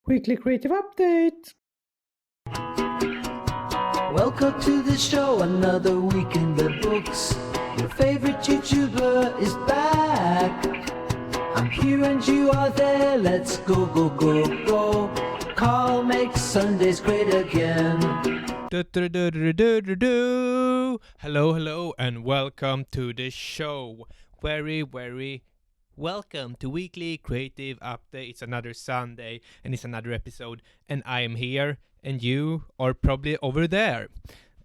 Weekly Creative Update. Welcome to the show, another week in the books. Your favorite YouTuber is back. I'm here and you are there, let's go, go, go, go. Carl makes Sundays great again. Hello, and welcome to the show. Very welcome to Weekly Creative Update. It's another Sunday, and it's another episode, and I am here, and you are probably over there.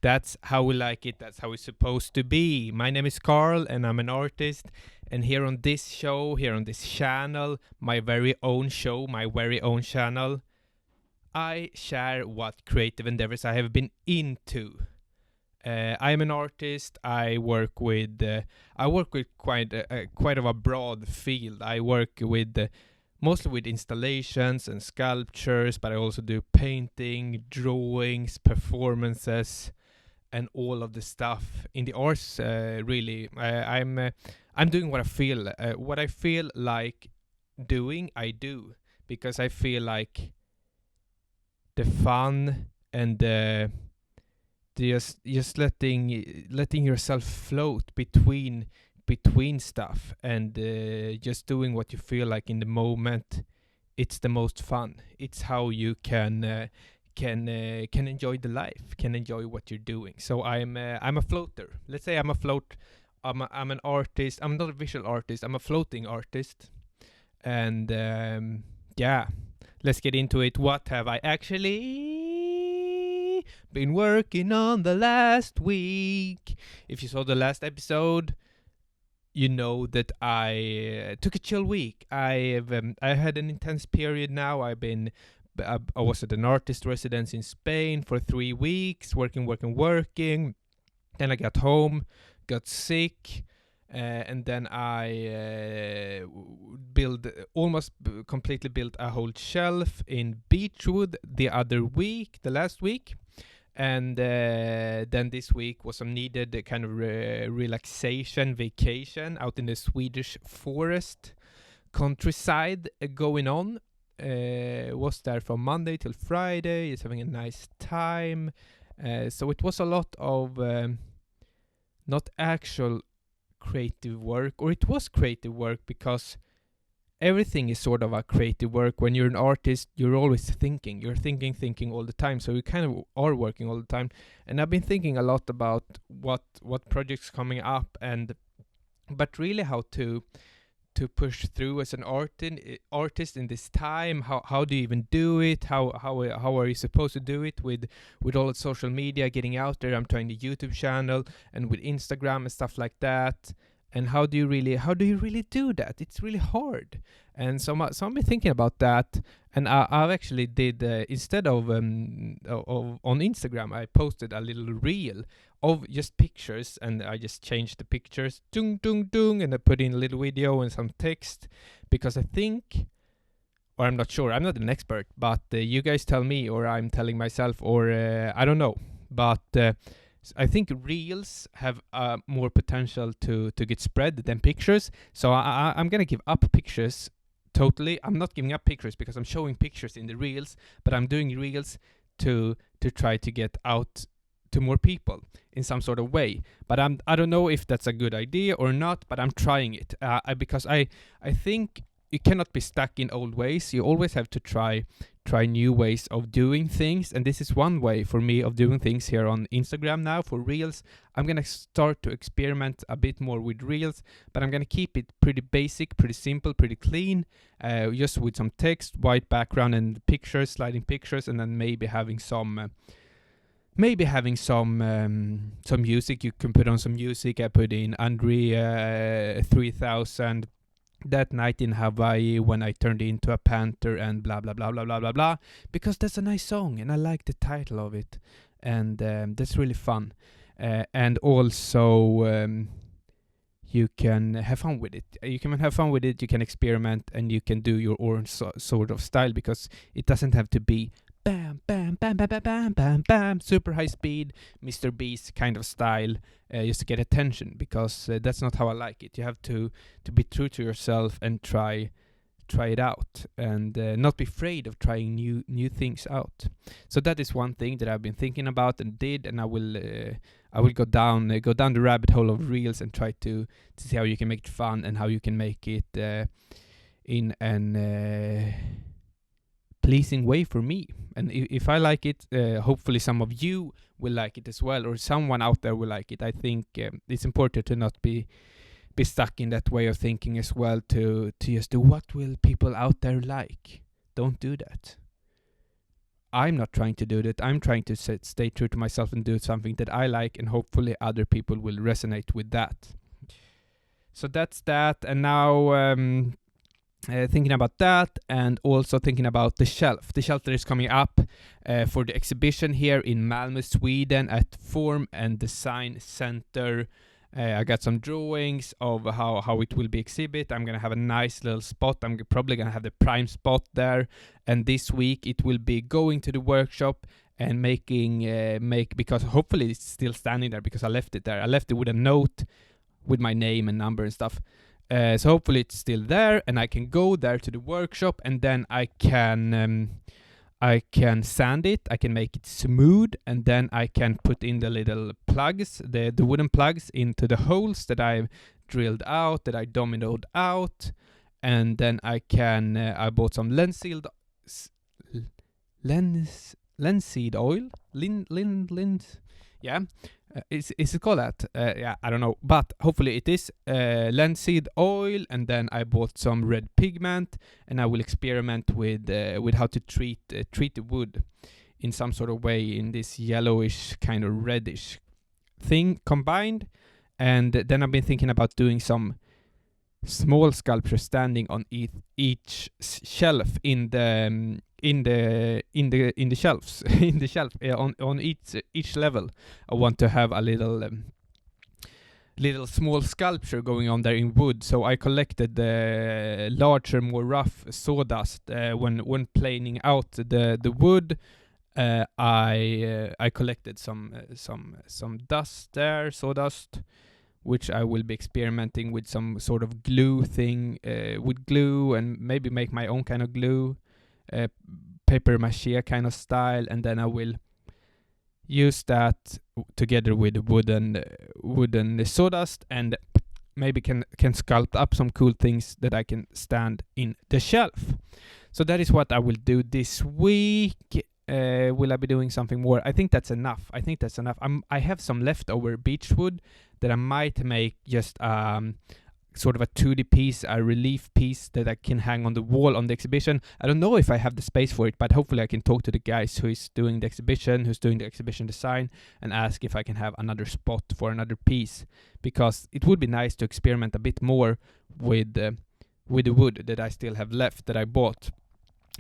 That's how we like it. That's how it's supposed to be. My name is Carl, and I'm an artist. And here on this show, here on this channel, my very own show, my very own channel, I share what creative endeavors I have been into. I'm an artist. I work with quite of a broad field. I work with mostly with installations and sculptures, but I also do painting, drawings, performances, and all of the stuff in the arts. Really, I'm doing what I feel like doing. I do, because I feel like the fun and just letting yourself float between stuff and just doing what you feel like in the moment. It's the most fun. It's how you can enjoy the life, can enjoy what you're doing. So I'm a floater. Let's say I'm an artist. I'm not a visual artist. I'm a floating artist. And yeah, let's get into it. What have I actually been working on the last week? If you saw the last episode, you know that I took a chill week. I had an intense period now. I was at an artist residence in Spain for 3 weeks, working. Then I got home, got sick, and then I completely built a whole shelf in Beechwood the last week. And then this week was some needed kind of relaxation, vacation out in the Swedish forest countryside going on. Was there from Monday till Friday. It's having a nice time. So it was a lot of not actual creative work, or it was creative work because everything is sort of a creative work. When you're an artist, you're always thinking. You're thinking all the time. So you kind of are working all the time. And I've been thinking a lot about what projects coming up, but really how to push through as an artist in this time. How do you even do it? How are you supposed to do it with all the social media getting out there? I'm trying the YouTube channel and with Instagram and stuff like that. And how do you really do that? It's really hard. And so I've been thinking about that. And I've actually did, instead of on Instagram, I posted a little reel of just pictures, and I just changed the pictures, and I put in a little video and some text, because I think, or I'm not sure, I'm not an expert, but you guys tell me, or I'm telling myself, or I don't know, but I think reels have more potential to get spread than pictures. So I'm gonna give up pictures totally. I'm not giving up pictures because I'm showing pictures in the reels, but I'm doing reels to try to get out to more people in some sort of way. But I don't know if that's a good idea or not, but I'm trying it because I think you cannot be stuck in old ways. You always have to try new ways of doing things, and this is one way for me of doing things here on Instagram now for reels. I'm gonna start to experiment a bit more with reels, but I'm gonna keep it pretty basic, pretty simple, pretty clean, just with some text, white background, and pictures, sliding pictures, and then maybe having some music. You can put on some music. I put in Andre 3000, That Night in Hawaii, When I Turned Into a Panther, and blah blah blah blah blah blah blah, because that's a nice song and I like the title of it, and that's really fun, and also you can have fun with it. You can experiment, and you can do your own sort of style, because it doesn't have to be bam, bam, bam, bam, bam, bam, bam, bam, super high speed, Mr. Beast kind of style, just to get attention, because that's not how I like it. You have to be true to yourself and try try it out and not be afraid of trying new things out. So that is one thing that I've been thinking about and did, and I will go down the rabbit hole of reels and try to see how you can make it fun and how you can make it in an pleasing way for me. And if I like it, hopefully some of you will like it as well, or someone out there will like it. I think it's important to not be stuck in that way of thinking as well, to just do what will people out there like. Don't do that. I'm not trying to do that. I'm trying to stay true to myself and do something that I like, and hopefully other people will resonate with that. So that's that. And now thinking about that, and also thinking about the shelf that is coming up for the exhibition here in Malmö, Sweden at Form and Design Center. I got some drawings of how it will be exhibit. I'm gonna have a nice little spot. I'm probably gonna have the prime spot there, and this week it will be going to the workshop and because hopefully it's still standing there, because I left it there. I left it with a note with my name and number and stuff. So hopefully it's still there, and I can go there to the workshop, and then I can sand it, I can make it smooth, and then I can put in the little plugs, the wooden plugs into the holes that I've drilled out, that I dominoed out, and then I bought some linseed oil, yeah. Is it called that? Yeah, I don't know, but hopefully it is linseed oil, and then I bought some red pigment, and I will experiment with how to treat the wood in some sort of way, in this yellowish kind of reddish thing combined. And then I've been thinking about doing some small sculptures standing on each shelf in the shelves in the shelf on each level. I want to have a little small sculpture going on there in wood. So I collected the larger, more rough sawdust when planing out the wood. I collected some dust there, sawdust, which I will be experimenting with some sort of glue thing, with glue, and maybe make my own kind of glue, paper mache kind of style, and then I will use that together with wooden sawdust, and maybe can sculpt up some cool things that I can stand in the shelf. So that is what I will do this week. Will I be doing something more? I think that's enough. I have some leftover beechwood that I might make just sort of a 2D piece, a relief piece that I can hang on the wall on the exhibition. I don't know if I have the space for it, but hopefully I can talk to the guys who's doing the exhibition design, and ask if I can have another spot for another piece, because it would be nice to experiment a bit more with the wood that I still have left that I bought.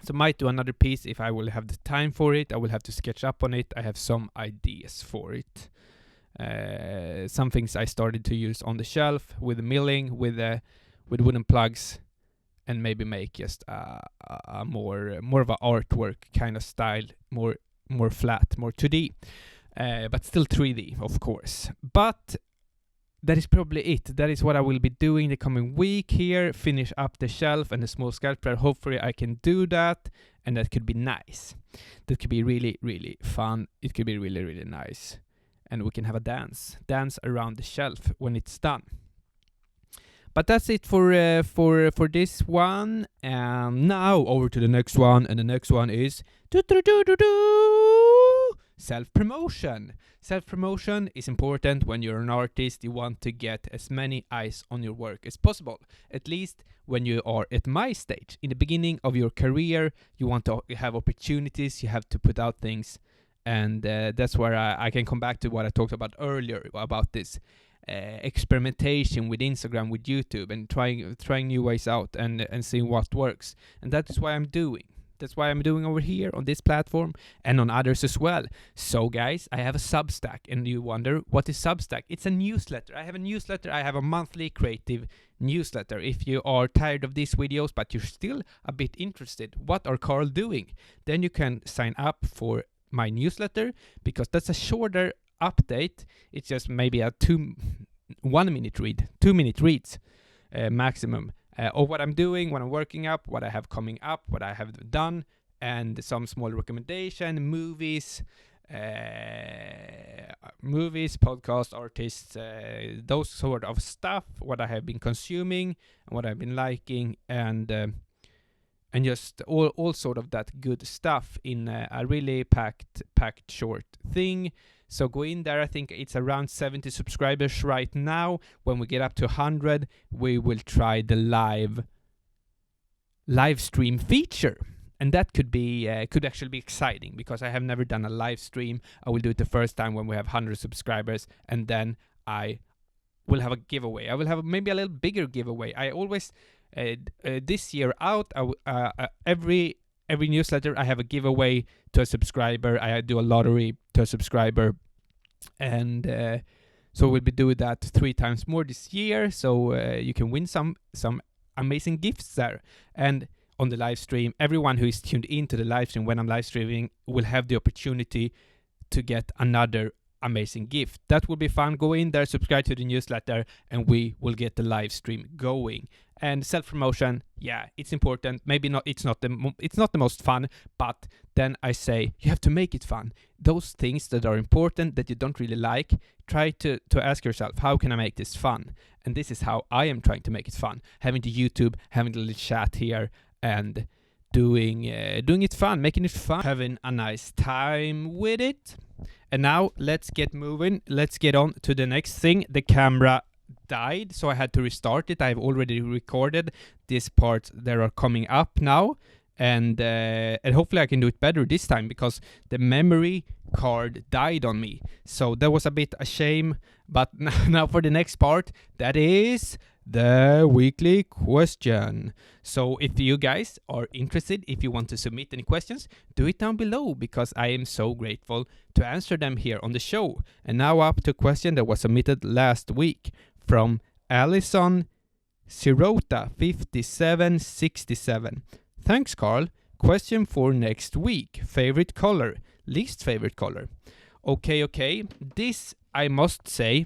So might do another piece if I will have the time for it. I will have to sketch up on it. I have some ideas for it. Some things I started to use on the shelf with the milling, with wooden plugs, and maybe make just a more of an artwork kind of style, more flat, more 2D, but still 3D, of course. But that is probably it. That is what I will be doing the coming week here. Finish up the shelf and the small sculpture. Hopefully I can do that, and that could be nice. That could be really, really fun. It could be really, really nice. And we can have a dance around the shelf when it's done. But that's it for this one. Now over to the next one, and the next one is self-promotion. Self-promotion is important when you're an artist. You want to get as many eyes on your work as possible. At least when you are at my stage. In the beginning of your career, you want to have opportunities. You have to put out things. And that's where I can come back to what I talked about earlier, about this experimentation with Instagram, with YouTube, and trying new ways out and seeing what works. And that is why I'm doing. That's why I'm doing over here on this platform and on others as well. So guys, I have a Substack, and you wonder, what is Substack? It's a newsletter. I have a newsletter. I have a monthly creative newsletter. If you are tired of these videos, but you're still a bit interested, what are Carl doing? Then you can sign up for my newsletter, because that's a shorter update. It's just maybe a 2 minute reads maximum. of what I'm doing, what I'm working up, what I have coming up, what I have done, and some small recommendation, movies, podcast artists, those sort of stuff, what I have been consuming and what I've been liking, and just all sort of that good stuff in a really packed short thing. So go in there. I think it's around 70 subscribers right now. When we get up to 100, we will try the live stream feature. And that could actually be exciting, because I have never done a live stream. I will do it the first time when we have 100 subscribers, and then I will have a giveaway. I will have maybe a little bigger giveaway. I always this year out, every newsletter I have a giveaway to a subscriber. I do a lottery to a subscriber, and so we'll be doing that 3 times more this year. So you can win some amazing gifts there. And on the live stream, everyone who is tuned into the live stream when I'm live streaming will have the opportunity to get another amazing gift. That will be fun. Go in there, subscribe to the newsletter, and we will get the live stream going. And self-promotion, yeah, it's important. Maybe not. It's not the most fun, but then I say you have to make it fun. Those things that are important that you don't really like, try to ask yourself, how can I make this fun? And this is how I am trying to make it fun. Having the YouTube, having the little chat here, and doing it fun, making it fun, having a nice time with it. And now let's get moving. Let's get on to the next thing. The camera died, so I had to restart it. I've already recorded these parts that are coming up now, and hopefully I can do it better this time, because the memory card died on me. So that was a bit a shame. But now for the next part, that is the weekly question. So if you guys are interested, if you want to submit any questions, do it down below, because I am so grateful to answer them here on the show. And now up to a question that was submitted last week from Alison Sirota 5767. Thanks, Carl. Question for next week. Favorite color, least favorite color. Okay. This, I must say,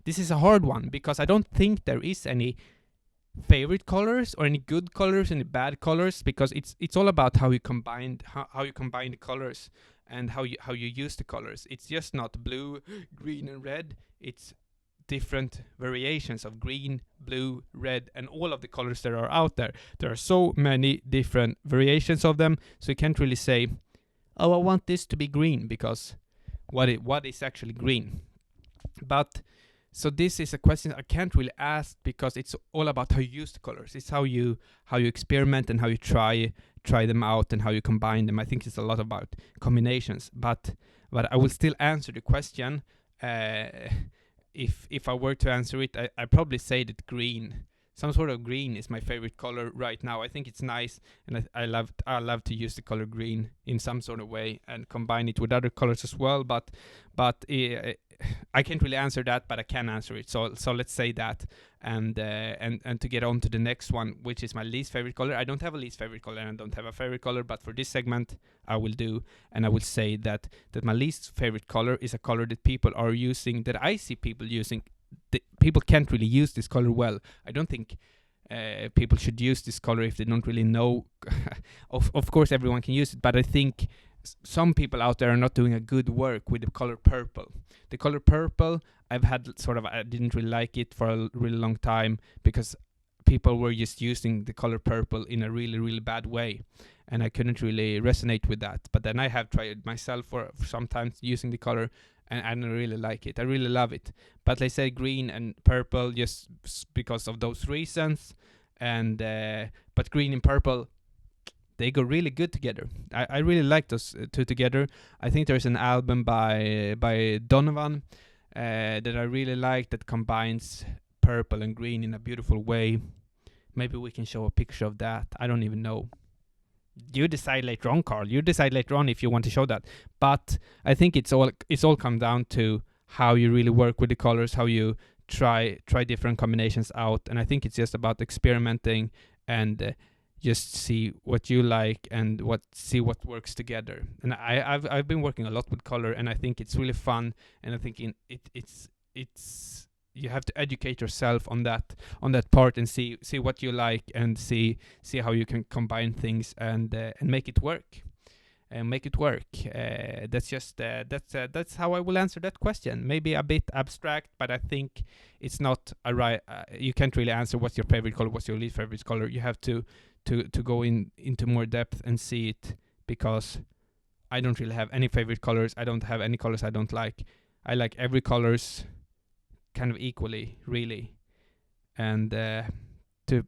this is a hard one, because I don't think there is any favorite colors or any good colors, any bad colors, because it's all about how you combine the colors and how you use the colors. It's just not blue, green, and red. It's different variations of green, blue, red, and all of the colors that are out there. There are so many different variations of them, so you can't really say, oh, I want this to be green, because what is actually green? But so this is a question I can't really ask, because it's all about how you use the colors. It's how you experiment and how you try them out and how you combine them. I think it's a lot about combinations. But I will still answer the question. If I were to answer it, I'd probably say that green, some sort of green, is my favorite color right now. I think it's nice, and I love to use the color green in some sort of way and combine it with other colors as well. But I can't really answer that, but I can answer it. So let's say that, and to get on to the next one, which is my least favorite color. I don't have a least favorite color, and I don't have a favorite color, but for this segment I will do, and I will say that my least favorite color is a color that people are using, that I see people using. People can't really use this color well. I don't think people should use this color if they don't really know. Of course everyone can use it, but I think some people out there are not doing a good work with the color purple. The color purple, I didn't really like it for a really long time, because people were just using the color purple in a really, really bad way, and I couldn't really resonate with that. But then I have tried myself for sometimes using the color, and I don't really like it. I really love it. But I say green and purple just because of those reasons. And but green and purple, they go really good together. I really like those two together. I think there's an album by Donovan that I really like, that combines purple and green in a beautiful way. Maybe we can show a picture of that. I don't even know. You decide later on, Carl. You decide later on if you want to show that. But I think it's all come down to how you really work with the colors, how you try different combinations out. And I think it's just about experimenting and just see what you like and see what works together. And I've been working a lot with color, and I think it's really fun. And I think it's you have to educate yourself on that part, and see what you like, and see how you can combine things and make it work. That's how I will answer that question. Maybe a bit abstract, but I think it's not a right. You can't really answer what's your favorite color, what's your least favorite color. You have to go into more depth and see it, because I don't really have any favorite colors. I don't have any colors I don't like. I like every colors kind of equally, really, and to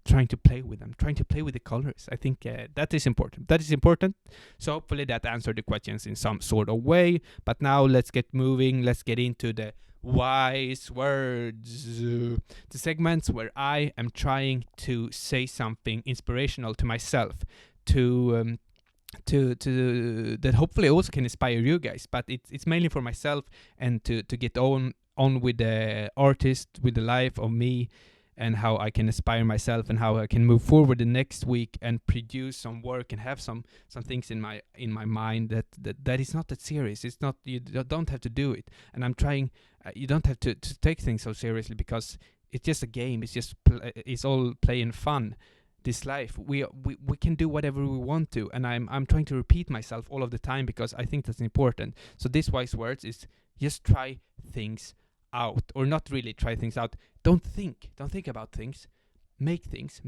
trying to play with them, trying to play with the colors. I think that is important. So hopefully that answered the questions in some sort of way. But now let's get moving. Let's get into the wise words, the segments where I am trying to say something inspirational to myself, to that hopefully also can inspire you guys. But it's mainly for myself, and to get on with the artist, with the life of me, and how I can inspire myself, and how I can move forward the next week and produce some work and have some things in my mind that is not that serious. It's not, you don't have to do it, and I'm trying. You don't have to take things so seriously, because it's just a game. It's just it's all play and fun. This life, we can do whatever we want to, and I'm trying to repeat myself all of the time, because I think that's important. So this wise words is just try things out, or not really try things out. Don't think about things. Make things,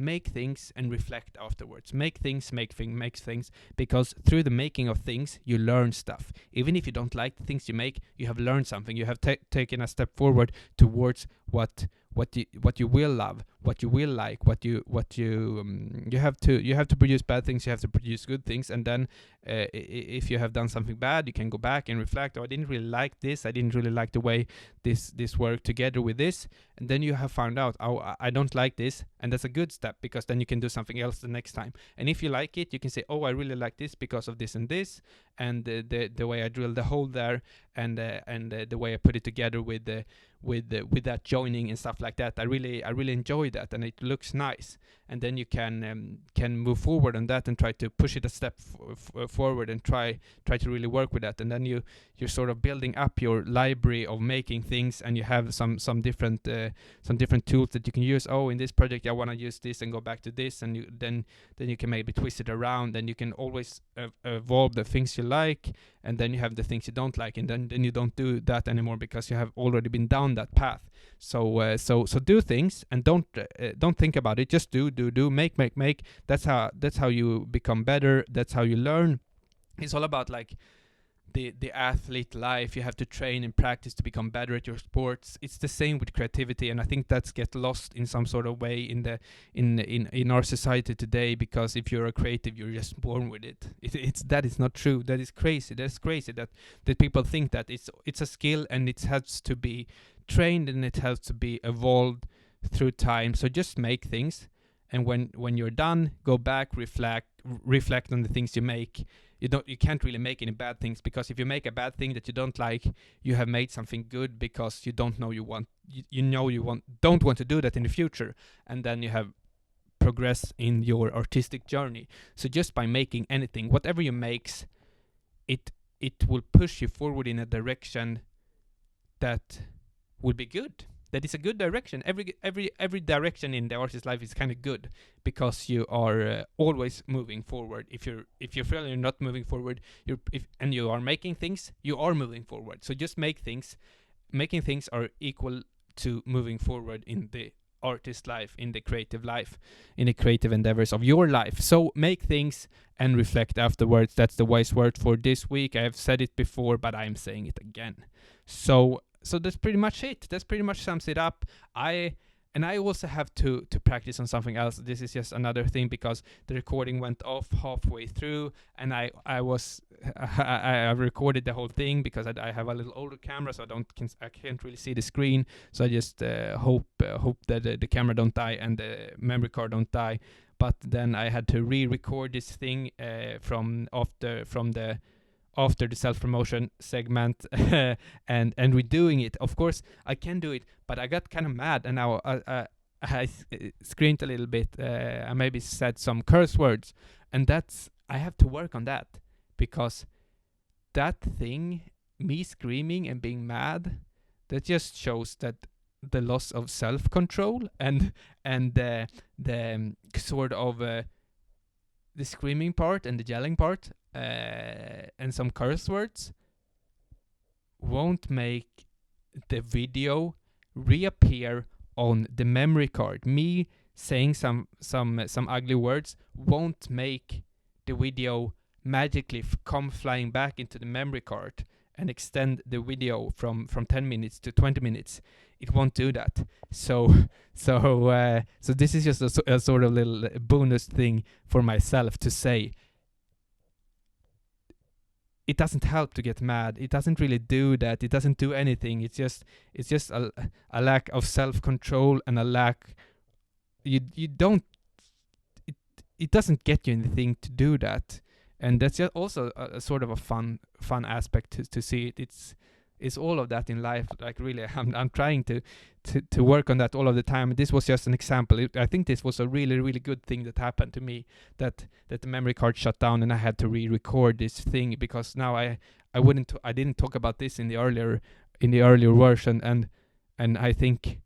and reflect afterwards. Make things, because through the making of things, you learn stuff. Even if you don't like the things you make, you have learned something. You have taken a step forward towards what you will love, what you will like, you have to produce bad things, you have to produce good things, and then if you have done something bad, you can go back and reflect. Oh, I didn't really like this. I didn't really like the way this worked together with this, and then you have found out, oh, I don't like this, and that's a good step, because then you can do something else the next time. And if you like it, you can say, oh, I really like this because of this and this, and the way I drilled the hole there, and the way I put it together with that joining and stuff like that. I really enjoy that, and it looks nice. And then you can move forward on that and try to push it a step forward, and try to really work with that. And then you're sort of building up your library of making things, and you have some different tools that you can use. Oh, in this project I want to use this and go back to this, and then you can maybe twist it around. Then you can always evolve the things you like, and then you have the things you don't like, and then you don't do that anymore, because you have already been down that path. So do things, and don't think about it. Just do, make. That's how you become better. That's how you learn. It's all about like the athlete life. You have to train and practice to become better at your sports. It's the same with creativity, and I think that's get lost in some sort of way in our society today, because if you're a creative, you're just born with it. That is not true. That is crazy. That's crazy that people think that it's a skill, and it has to be trained, and it has to be evolved through time. So just make things, and when you're done, go back, reflect on the things you make. You can't really make any bad things, because if you make a bad thing that you don't like, you have made something good, because you don't want to do that in the future, and then you have progressed in your artistic journey. So just by making anything, whatever you makes, it will push you forward in a direction that will be good. That is a good direction. Every direction in the artist's life is kind of good, because you are always moving forward. If you feel you're not moving forward, and you are making things, you are moving forward. So just make things. Making things are equal to moving forward in the artist life, in the creative life, in the creative endeavors of your life. So make things and reflect afterwards. That's the wise word for this week. I have said it before, but I'm saying it again. So that's pretty much it. That's pretty much sums it up. I also have to practice on something else. This is just another thing, because the recording went off halfway through, and I recorded the whole thing, because I have a little older camera, so I can't really see the screen. So I just hope that the camera don't die and the memory card don't die. But then I had to re-record this thing from after the self-promotion segment and redoing it. Of course, I can do it, but I got kind of mad, and I screamed a little bit. I maybe said some curse words, and I have to work on that, because that thing, me screaming and being mad, that just shows that the loss of self-control and the sort of the screaming part and the yelling part and some curse words won't make the video reappear on the memory card. Me saying some ugly words won't make the video magically come flying back into the memory card and extend the video from 10 minutes to 20 minutes. It won't do that. So this is just a sort of little bonus thing for myself to say. It doesn't help to get mad. It doesn't really do that. It doesn't do anything. It's just a lack of self-control and a lack. You don't. It doesn't get you anything to do that, and that's just also a sort of a fun aspect to see it. It's all of that in life. Like really, I'm trying to work on that all of the time. This was just an example. I think this was a really good thing that happened to me. That the memory card shut down and I had to re-record this thing, because now I didn't talk about this in the earlier version, and I think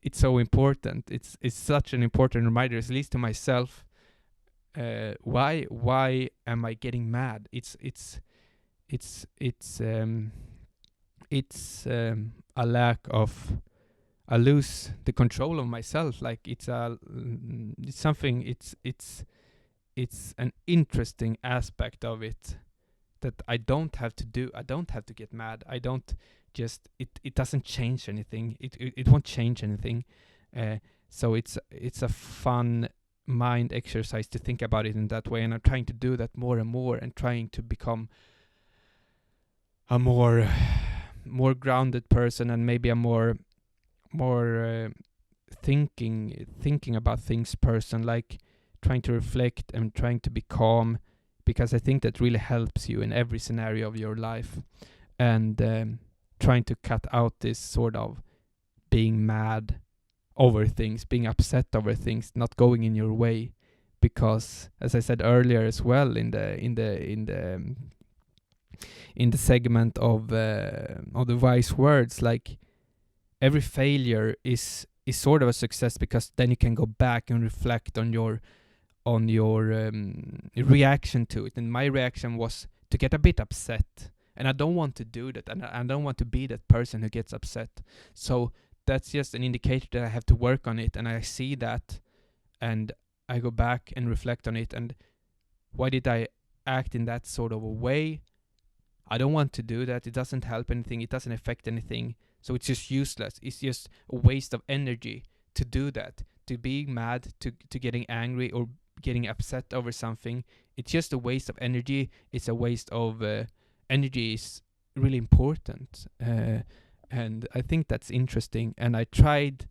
it's so important. It's such an important reminder, at least to myself. Why am I getting mad? It's a lack of. I lose the control of myself. Like it's something. It's an interesting aspect of it that I don't have to do. I don't have to get mad. I don't just. It doesn't change anything. It won't change anything. So it's a fun mind exercise to think about it in that way, and I'm trying to do that more and more, and trying to become a more grounded person, and maybe a more thinking about things person, like trying to reflect and trying to be calm, because I think that really helps you in every scenario of your life, and trying to cut out this sort of being mad over things, being upset over things not going in your way, because as I said earlier as well in the segment of the wise words, like every failure is sort of a success, because then you can go back and reflect on your reaction to it. And my reaction was to get a bit upset, and I don't want to do that, and I don't want to be that person who gets upset. So that's just an indicator that I have to work on it, and I see that, and I go back and reflect on it, and why did I act in that sort of a way? I don't want to do that. It doesn't help anything. It doesn't affect anything. So it's just useless. It's just a waste of energy to do that, to be mad, to getting angry or getting upset over something. It's just a waste of energy. It's a waste of energy is really important. And I think that's interesting. And I tried.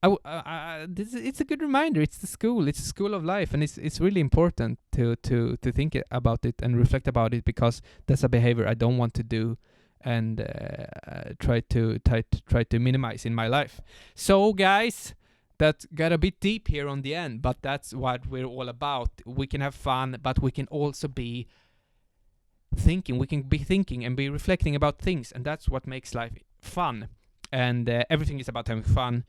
It's a good reminder. It's the school. It's a school of life, and it's really important to think about it and reflect about it, because that's a behavior I don't want to do, and try to minimize in my life. So, guys, that got a bit deep here on the end, but that's what we're all about. We can have fun, but we can also be thinking. We can be thinking and be reflecting about things, and that's what makes life fun. And everything is about having fun.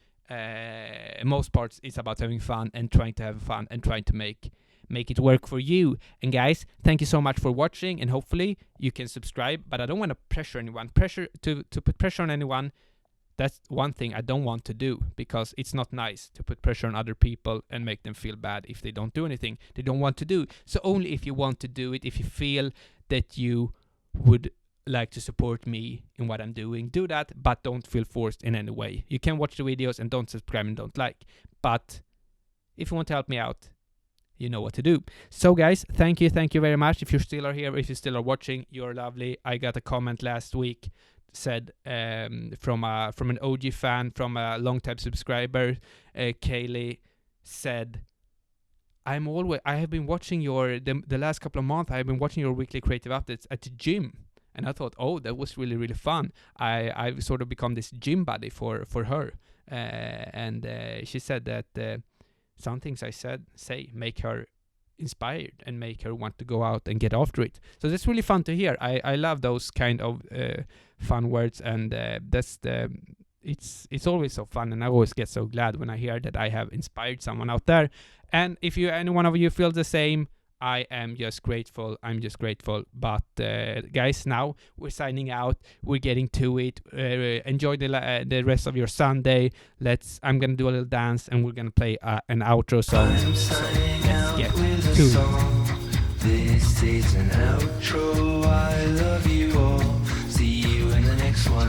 Most parts is about having fun and trying to have fun and trying to make it work for you. And guys, thank you so much for watching, and hopefully you can subscribe. But I don't want to pressure anyone. To put pressure on anyone, that's one thing I don't want to do, because it's not nice to put pressure on other people and make them feel bad if they don't do anything they don't want to do. So only if you want to do it, if you feel that you would like to support me in what I'm doing, do that, but don't feel forced in any way. You can watch the videos and don't subscribe and don't like, but if you want to help me out, you know what to do. So guys, thank you very much. If you still are here, if you still are watching, you're lovely. I got a comment last week said from an OG fan, from a long time subscriber, Kaylee said, I have been watching the last couple of months, I have been watching your weekly creative updates at the gym. And I thought, oh, that was really, really fun. I've sort of become this gym buddy for her. And she said that some things I say make her inspired and make her want to go out and get after it. So that's really fun to hear. I love those kind of fun words, and it's always so fun, and I always get so glad when I hear that I have inspired someone out there. And if any one of you feel the same, I am just grateful. I'm just grateful. But guys, now we're signing out. We're getting to it. Enjoy the rest of your Sunday. I'm gonna do a little dance, and we're gonna play an outro song. So let's get to it. This is an outro. I love you.